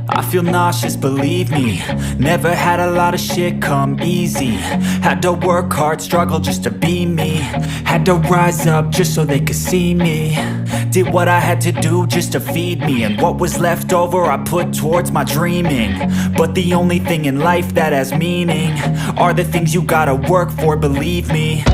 I feel nauseous, believe me. Never had a lot of shit come easy. Had to work hard, struggle just to be me. Had to rise up just so they could see me. Did what I had to do just to feed me. And what was left over I put towards my dreaming. But the only thing in life that has meaning are the things you gotta work for, believe me.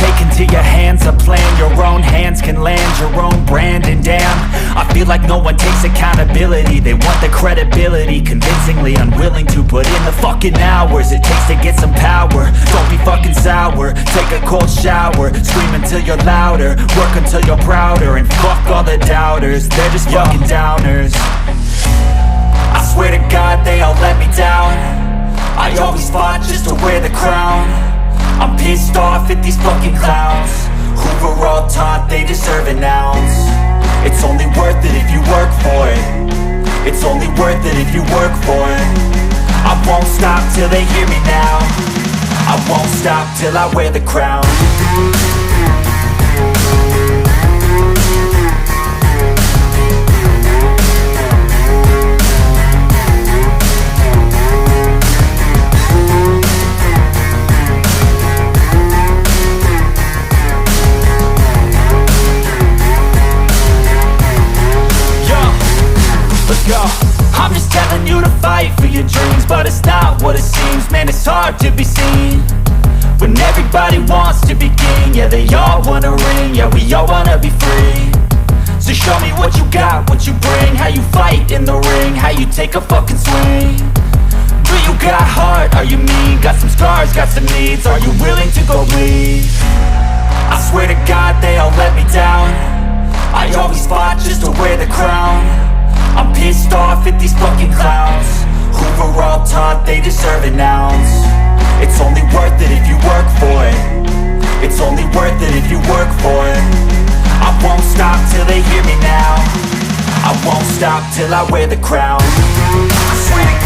Take into your hands a plan. Your own hands can land your own brand. And damn, I feel like no one takes accountability. They want the credibility, convincingly unwilling to put in the fucking hours it takes to get some power. Don't be fucking sour, take a cold shower. Scream until you're louder, work until you're prouder. And fuck all the doubters, they're just fucking downers. I swear to God they all let me down. I always fought just to wear the crown. I'm pissed off at these fucking clowns who were all taught they deserve an ounce. It's only worth it if you work for it. It's only worth it if you work for it. I won't stop till they hear me now. I won't stop till I wear the crown. I'm just telling you to fight for your dreams, but it's not what it seems. Man, it's hard to be seen when everybody wants to be king. Yeah, they all wanna ring, yeah, we all wanna be free. So show me what you got, what you bring, how you fight in the ring, how you take a fucking swing. Do you got heart, are you mean? Got some scars, got some needs, are you willing to go bleed? I swear to God they all let me down. I always fought just to wear the crown. I'm pissed off at these fucking clowns who were all taught they deserve an ounce. It's only worth it if you work for it. It's only worth it if you work for it. I won't stop till they hear me now. I won't stop till I wear the crown. I swear to